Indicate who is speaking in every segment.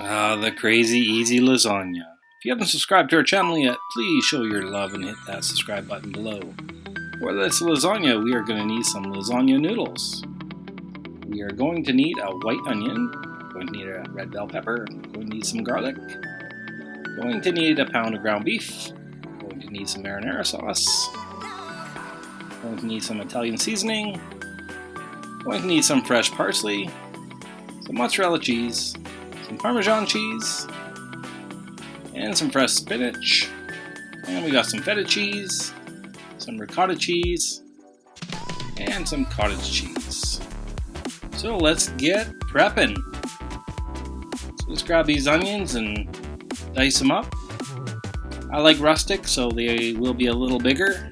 Speaker 1: The crazy easy lasagna. If you haven't subscribed to our channel yet, please show your love and hit that subscribe button below. For this lasagna, we are going to need some lasagna noodles. We are going to need a white onion, going to need a red bell pepper, going to need some garlic, going to need a pound of ground beef, going to need some marinara sauce, going to need some Italian seasoning, going to need some fresh parsley, some mozzarella cheese, some Parmesan cheese, and some fresh spinach, and we got some Feta cheese, some Ricotta cheese, and some Cottage Cheese. So let's get prepping. So let's grab these onions and dice them up. I like rustic, so they will be a little bigger.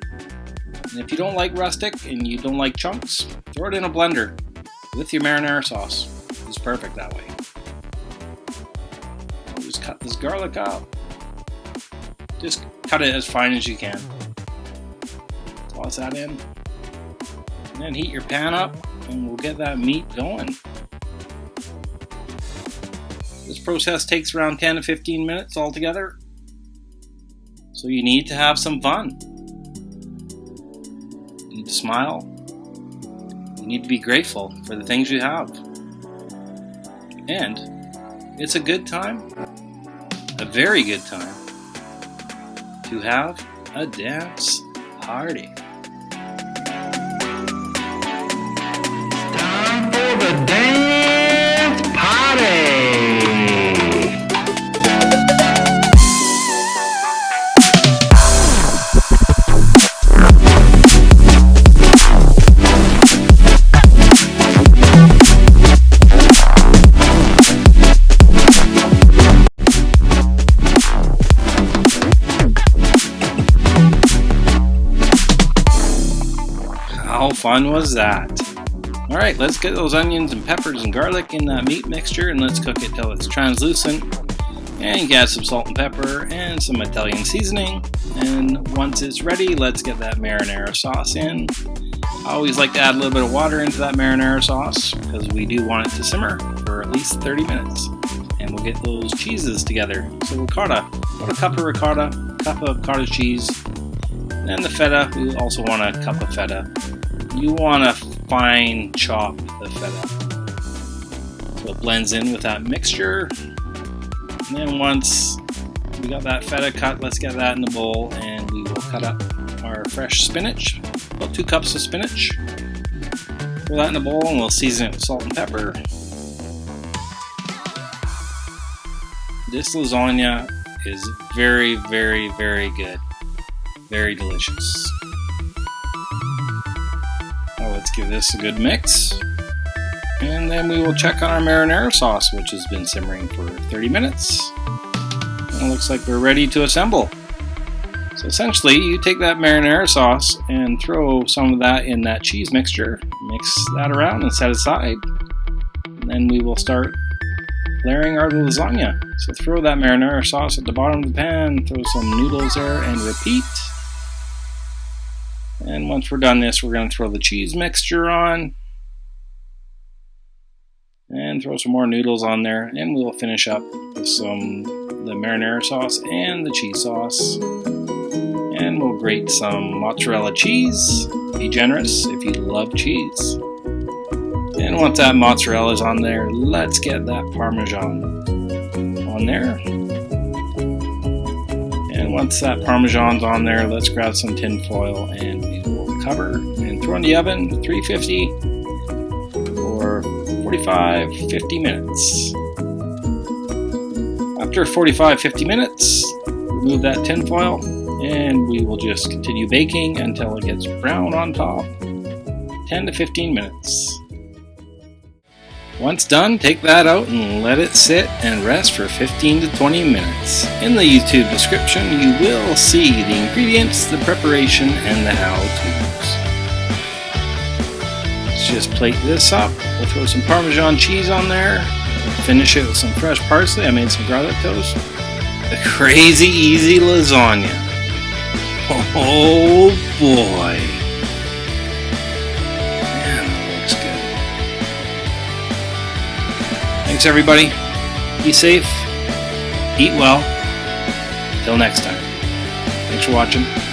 Speaker 1: And if you don't like rustic and you don't like chunks, throw it in a blender with your marinara sauce. It's perfect that way. Just cut this garlic up. Just cut it as fine as you can. Toss that in. And then heat your pan up and we'll get that meat going. This process takes around 10 to 15 minutes altogether. So you need to have some fun. You need to smile. You need to be grateful for the things you have. And it's a good time, a very good time, to have a dance party.
Speaker 2: Time for the dance party!
Speaker 1: How fun was that? Alright, let's get those onions and peppers and garlic in that meat mixture and let's cook it till it's translucent. And you can add some salt and pepper and some Italian seasoning. And once it's ready, let's get that marinara sauce in. I always like to add a little bit of water into that marinara sauce because we do want it to simmer for at least 30 minutes. And we'll get those cheeses together. So ricotta, about a cup of ricotta, a cup of cottage cheese, and the feta, we also want a cup of feta. You want to fine chop the feta. So it blends in with that mixture. And then once we got that feta cut, let's get that in the bowl and we will cut up our fresh spinach. About 2 cups of spinach. Throw that in the bowl and we'll season it with salt and pepper. This lasagna is very, very, very good. Very delicious. Now let's give this a good mix. And then we will check on our marinara sauce, which has been simmering for 30 minutes. And it looks like we're ready to assemble. So essentially, you take that marinara sauce and throw some of that in that cheese mixture. Mix that around and set aside. And then we will start layering our lasagna. So throw that marinara sauce at the bottom of the pan, throw some noodles there, and repeat. And once we're done this, we're going to throw the cheese mixture on. And throw some more noodles on there. And we'll finish up with the marinara sauce and the cheese sauce. And we'll grate some mozzarella cheese. Be generous if you love cheese. And once that mozzarella is on there, let's get that Parmesan on there. And once that Parmesan's on there, let's grab some tin foil and we will cover and throw in the oven 350 for 45-50 minutes. After 45-50 minutes, remove that tin foil and we will just continue baking until it gets brown on top. 10 to 15 minutes. Once done, take that out and let it sit and rest for 15 to 20 minutes. In the YouTube description, you will see the ingredients, the preparation, and the how-tos. Let's just plate this up. We'll throw some Parmesan cheese on there. Finish it with some fresh parsley. I made some garlic toast. The crazy easy lasagna. Oh boy. Thanks everybody. Be safe. eat well. Till next time. Thanks for watching.